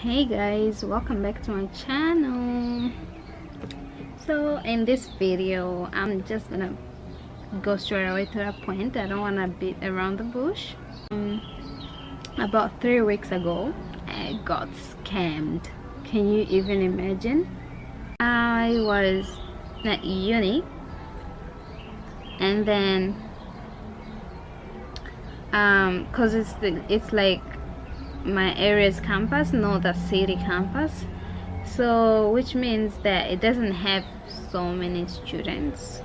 Hey guys, welcome back to my channel. So in this video I'm just gonna go straight away to the point. I don't want to beat around the bush. About 3 weeks ago I got scammed. Can you even imagine? I was at uni, and then cause it's like my area's campus, not the city campus, so which means that it doesn't have so many students.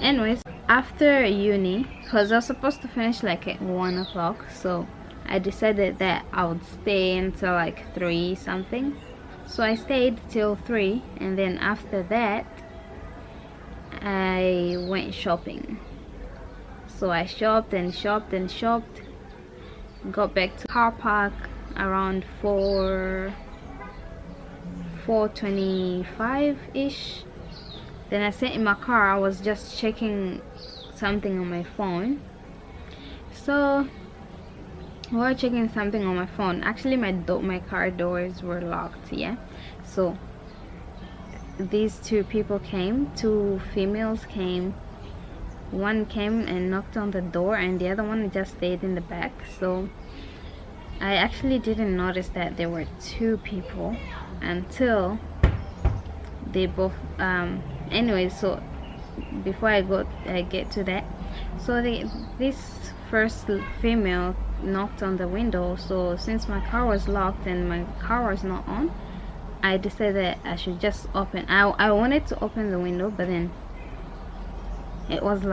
Anyways, after uni, because I was supposed to finish like at 1 o'clock, so I decided that I would stay until like 3 something. So I stayed till 3, and then after that I went shopping. So I shopped and shopped and shopped, got back to car park around 4:25 ish. Then I sat in my car. I was just checking something on my phone. So while checking something on my phone, actually my car doors were locked, yeah. So these two people came, two females came. One came and knocked on the door, and the other one just stayed in the back. So I actually didn't notice that there were 2 people until they both anyway. So before I get to that, so this first female knocked on the window. So since my car was locked and my car was not on, I decided that I should just open. I wanted to open the window, but then it was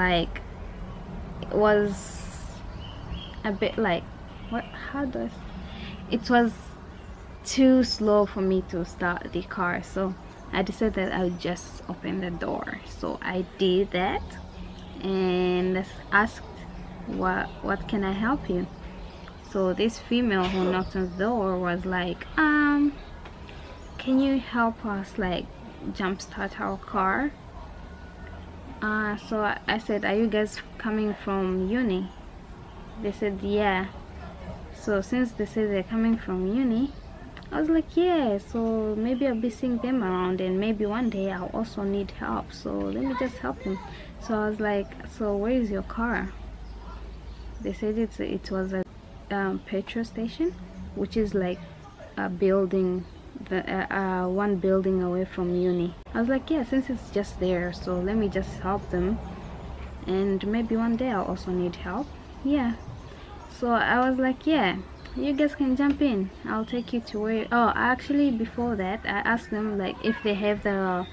a bit like, it was too slow for me to start the car. So I decided that I would just open the door. So I did that and asked, what can I help you? So this female who knocked on the door was like, can you help us like jumpstart our car? So I said, are you guys coming from uni? They said yeah. So since they said they're coming from uni, I was like, yeah, so maybe I'll be seeing them around, and maybe one day I'll also need help, so let me just help them. So I was like, so where is your car? They said it was a petrol station, which is like a building, one building away from uni. I was like, yeah, since it's just there, so let me just help them, and maybe one day I'll also need help. Yeah. So I was like, yeah, you guys can jump in, I'll take you to where. Oh, actually before that I asked them like if they have the,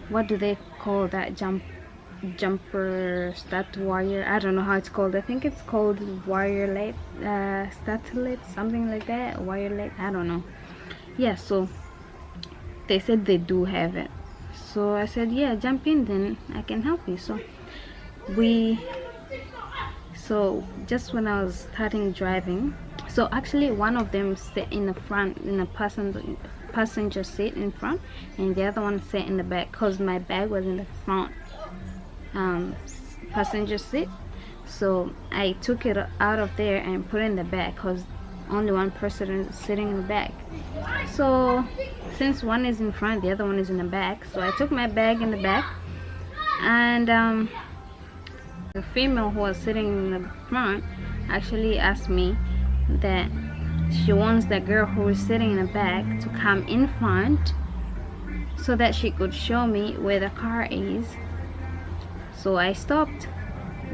what do they call that, jumper stat wire, I don't know how it's called. I think it's called wireless satellite, something like that, wireless, I don't know. Yeah, so they said they do have it. So I said, yeah, jump in, then I can help you. So just when I was starting driving, so actually one of them sat in the front, in the passenger seat in front, and the other one sat in the back, because my bag was in the front passenger seat. So I took it out of there and put it in the back, because only one person is sitting in the back. So since one is in front, the other one is in the back, so I took my bag in the back, and the female who was sitting in the front actually asked me that she wants the girl who is sitting in the back to come in front so that she could show me where the car is. So I stopped.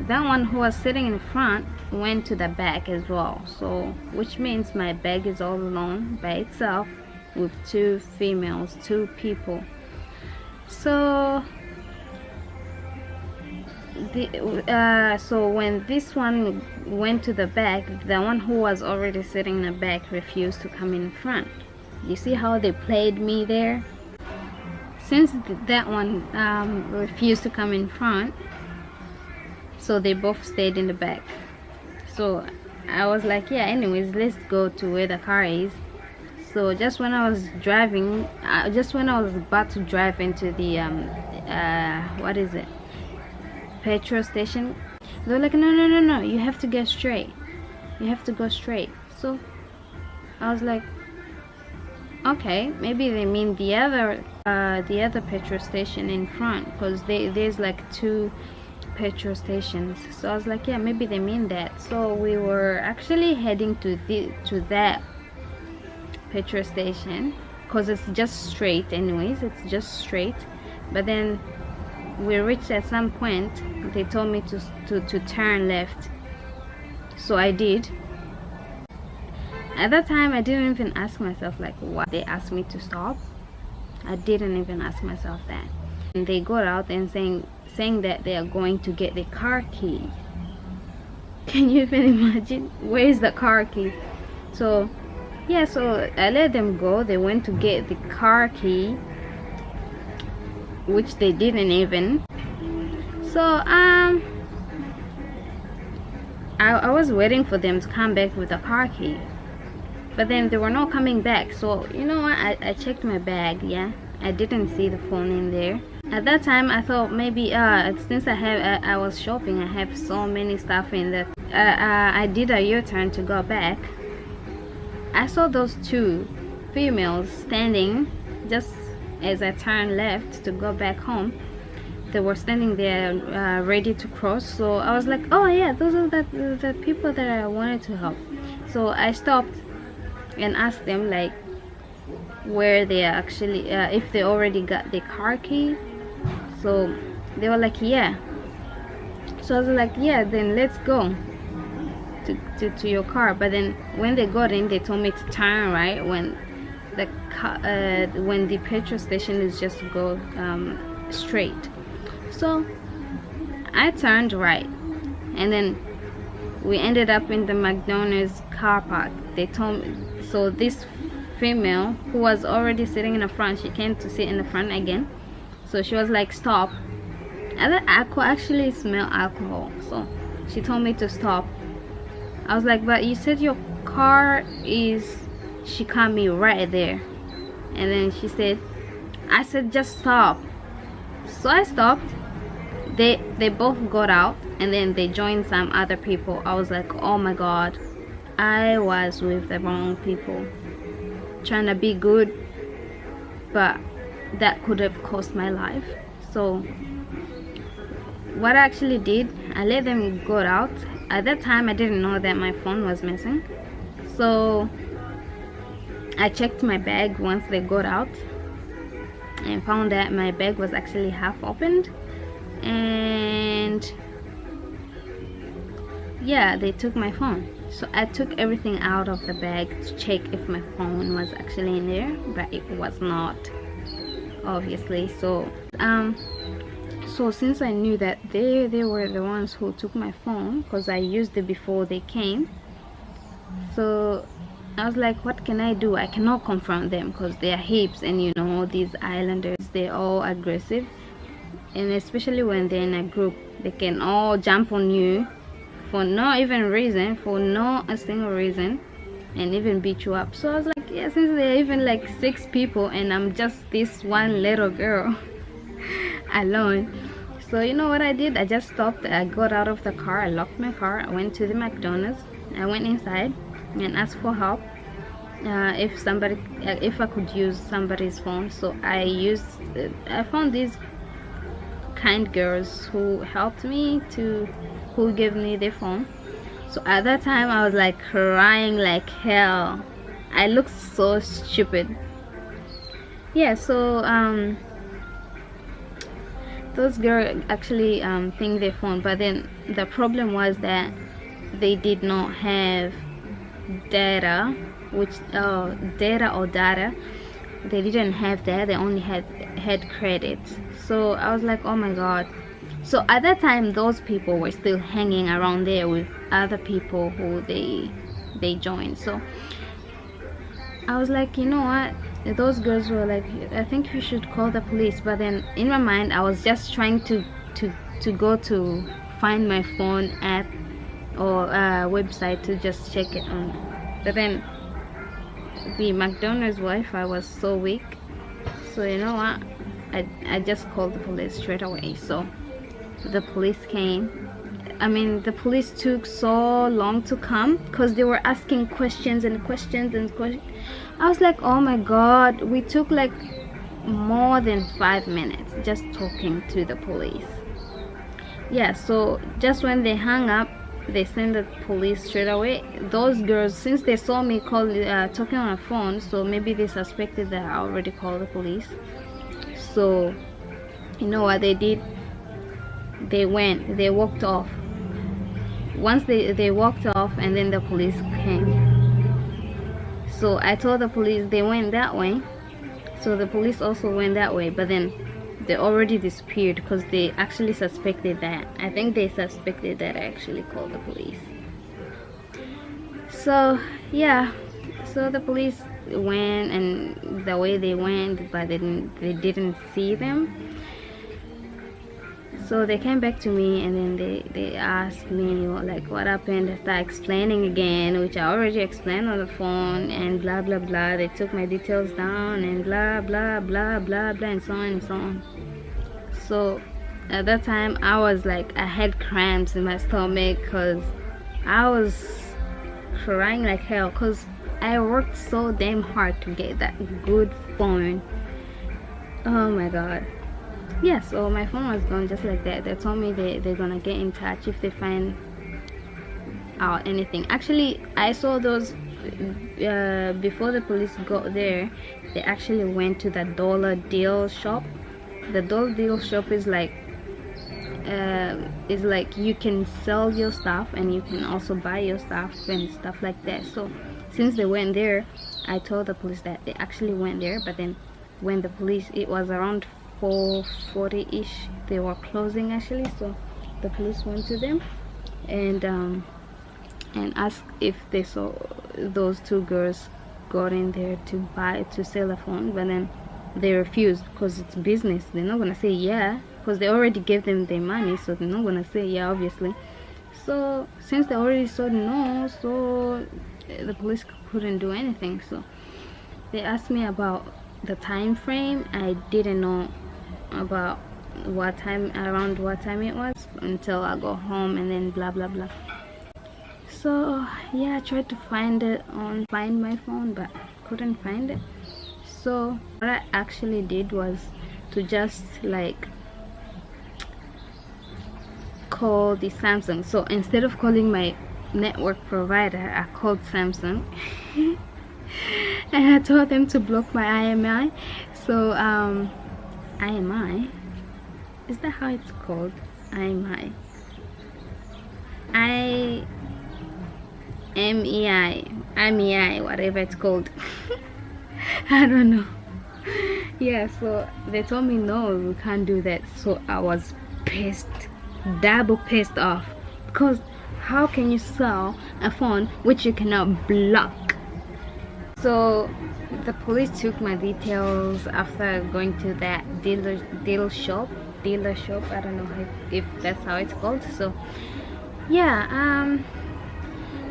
That one who was sitting in front went to the back as well, so which means my bag is all alone by itself with 2 females, 2 people. So so when this one went to the back, the one who was already sitting in the back refused to come in front. You see how they played me there? Since that one refused to come in front, so they both stayed in the back. So I was like, yeah, anyways, let's go to where the car is. So just when I was driving, just when I was about to drive into the what is it, petrol station, they were like, no, you have to get straight, you have to go straight. So I was like, okay, maybe they mean the other petrol station in front, because there's like 2 petrol stations. So I was like, yeah, maybe they mean that. So we were actually heading to that petrol station, because it's just straight anyways, it's just straight. But then we reached at some point, they told me to turn left, so I did. At that time I didn't even ask myself like why they asked me to stop. I didn't even ask myself that. And they got out and saying that they are going to get the car key. Can you even imagine? Where is the car key? So yeah, so I let them go. They went to get the car key, which they didn't even. So I was waiting for them to come back with the car key, but then they were not coming back. So you know what, I checked my bag. Yeah, I didn't see the phone in there. At that time I thought maybe since I was shopping, I have so many stuff in there. I did a U-turn to go back. I saw those 2 females standing just as I turned left to go back home. They were standing there ready to cross. So I was like, oh yeah, those are the people that I wanted to help. So I stopped and asked them like where they are actually, if they already got the car key. So they were like, yeah. So I was like, yeah, then let's go to your car. But then when they got in, they told me to turn right when the petrol station is just go straight. So I turned right, and then we ended up in the McDonald's car park. They told me, so this female who was already sitting in the front, she came to sit in the front again. So she was like, stop. And I could actually smell alcohol, so she told me to stop. I was like, but you said your car is, she caught me right there. And then she said, I said just stop. So I stopped. They both got out, and then they joined some other people. I was like, oh my god, I was with the wrong people, trying to be good, but that could have cost my life. So what I actually did, I let them go out. At that time I didn't know that my phone was missing, so I checked my bag once they got out and found that my bag was actually half opened. And yeah, they took my phone. So I took everything out of the bag to check if my phone was actually in there, but it was not, obviously. So so since I knew that they were the ones who took my phone, because I used it before they came, so I was like, what can I do? I cannot confront them because they are heaps, and you know, these islanders, they're all aggressive, and especially when they're in a group, they can all jump on you for no even reason, for no a single reason, and even beat you up. So I was like, yeah, since they're even like 6 people and I'm just this one little girl alone. So you know what I did? I just stopped. I got out of the car, I locked my car, I went to the McDonald's, I went inside and asked for help, if I could use somebody's phone. So I found these kind girls who helped me, who gave me their phone. So at that time I was like crying like hell. I looked so stupid. Yeah, so those girls actually pinged their phone, but then the problem was that they did not have data, data. They didn't have that. They only had credits. So I was like, oh my god. So at that time those people were still hanging around there with other people who they joined. So I was like, you know what, those girls were like, I think you should call the police. But then in my mind I was just trying to go to find my phone app or website to just check it on. But then the McDonald's Wi-Fi was so weak, so you know what, I just called the police straight away. So the police came. I mean, the police took so long to come because they were asking questions and questions and questions. I was like, oh my god, we took like more than 5 minutes just talking to the police. Yeah, so just when they hung up, they sent the police straight away. Those girls, since they saw me talking on a phone, so maybe they suspected that I already called the police. So you know what they did? They walked off. Once they walked off, and then the police came. So I told the police, they went that way, so the police also went that way, but then they already disappeared because they actually suspected that. I think they suspected that I actually called the police. So yeah, so the police went, and the way they went, but they didn't see them. So they came back to me, and then they asked me like what happened. I started explaining again, which I already explained on the phone, and blah blah blah. They took my details down, and blah blah blah blah blah, and so on and so on. So at that time I was like, I had cramps in my stomach because I was crying like hell, because I worked so damn hard to get that good phone. Oh my god. Yeah, so my phone was gone just like that. They told me they're gonna get in touch if they find out anything. Actually, I saw those before the police got there. They actually went to the dollar deal shop. The dollar deal shop is like you can sell your stuff, and you can also buy your stuff and stuff like that. So since they went there, I told the police that they actually went there. But then when the police, it was around 4:40-ish, they were closing actually. So the police went to them and asked if they saw those two girls got in there to sell a phone, but then they refused because it's business. They're not gonna say yeah, because they already gave them their money, so they're not gonna say yeah, obviously. So since they already said no, so the police couldn't do anything. So they asked me about the time frame. I didn't know about around what time it was until I go home, and then blah blah blah. So yeah, I tried to find my phone, but couldn't find it. So what I actually did was to just like call the Samsung. So instead of calling my network provider, I called Samsung and I told them to block my IMI. So IMI, is that how it's called? IMEI, whatever it's called. I don't know. Yeah, so they told me no, we can't do that. So I was pissed, double pissed off, because how can you sell a phone which you cannot block? So the police took my details after going to that dealer shop. I don't know if that's how it's called. So yeah,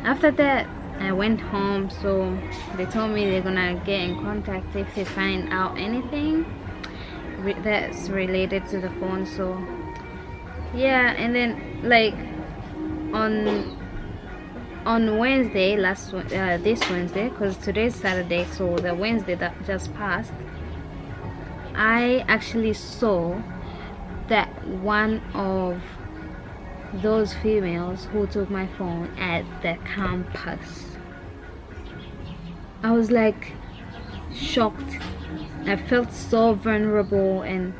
after that I went home. So they told me they're gonna get in contact if they find out anything that's related to the phone. So yeah, and then like on Wednesday, this Wednesday, because today's Saturday, so the Wednesday that just passed, I actually saw that one of those females who took my phone at the campus. I was like shocked. I felt so vulnerable, and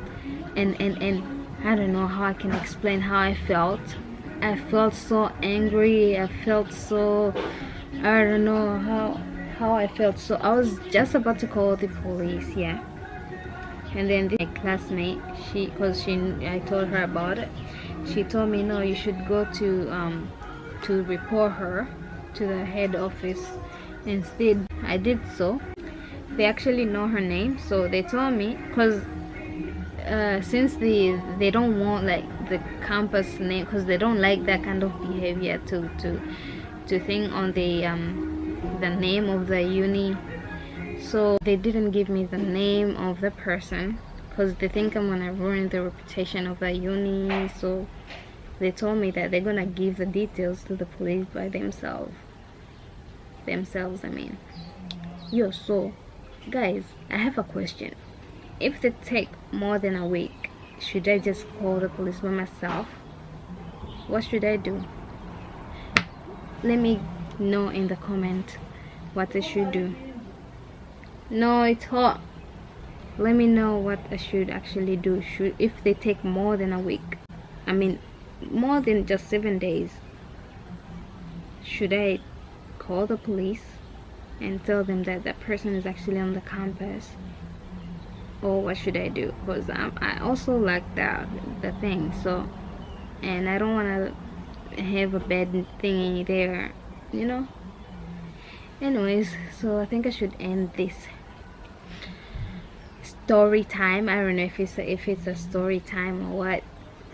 I don't know how I can explain how I felt. I felt so angry. I felt so, I don't know how I felt. So I was just about to call the police. Yeah, and then my classmate, I told her about it. She told me no, you should go to report her to the head office instead. I did so. They actually know her name, so they told me, because since they don't want like the campus name, because they don't like that kind of behavior to think on the name of the uni. So they didn't give me the name of the person because they think I'm gonna ruin the reputation of the uni. So they told me that they're gonna give the details to the police by themselves, I mean. Yo, so guys, I have a question. If they take more than a week, should I just call the police by myself? What should I do? Let me know in the comment what I should do. No, it's hot. Let me know what I should actually do. If they take more than a week, I mean more than just 7 days, should I call the police and tell them that that person is actually on the campus, or what should I do? Because I also like the thing, so, and I don't want to have a bad thingy there, you know. Anyways, so I think I should end this story time. I don't know if it's a story time or what,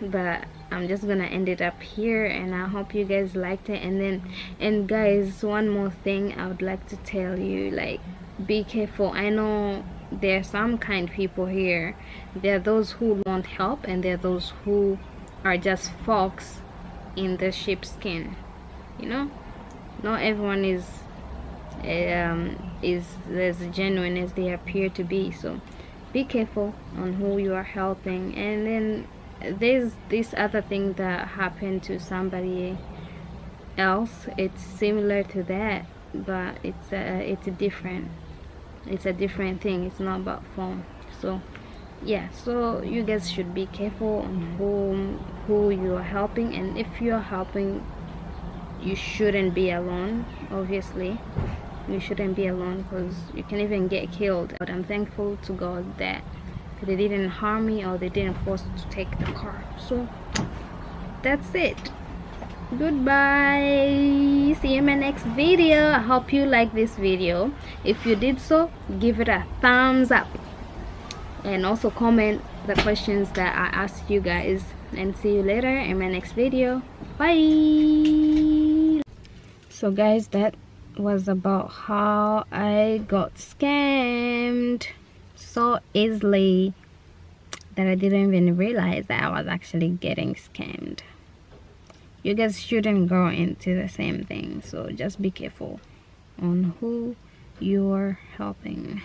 but I'm just gonna end it up here, and I hope you guys liked it. And guys, one more thing I would like to tell you, like, be careful. I know there are some kind people here. There are those who want help, and there are those who are just fox in the sheepskin, you know. Not everyone is as genuine as they appear to be, so be careful on who you are helping. And then there's this other thing that happened to somebody else. It's similar to that, but it's a different thing. It's not about phone. So yeah, so you guys should be careful on who you are helping, and if you are helping, you shouldn't be alone. Obviously you shouldn't be alone, because you can even get killed. But I'm thankful to God that they didn't harm me, or they didn't force to take the car. So that's it. Goodbye, see you in my next video. I hope you like this video. If you did so, give it a thumbs up, and also comment the questions that I asked you guys, and see you later in my next video. Bye. So guys, that was about how I got scammed so easily that I didn't even realize that I was actually getting scammed. You guys shouldn't go into the same thing, so just be careful on who you're helping.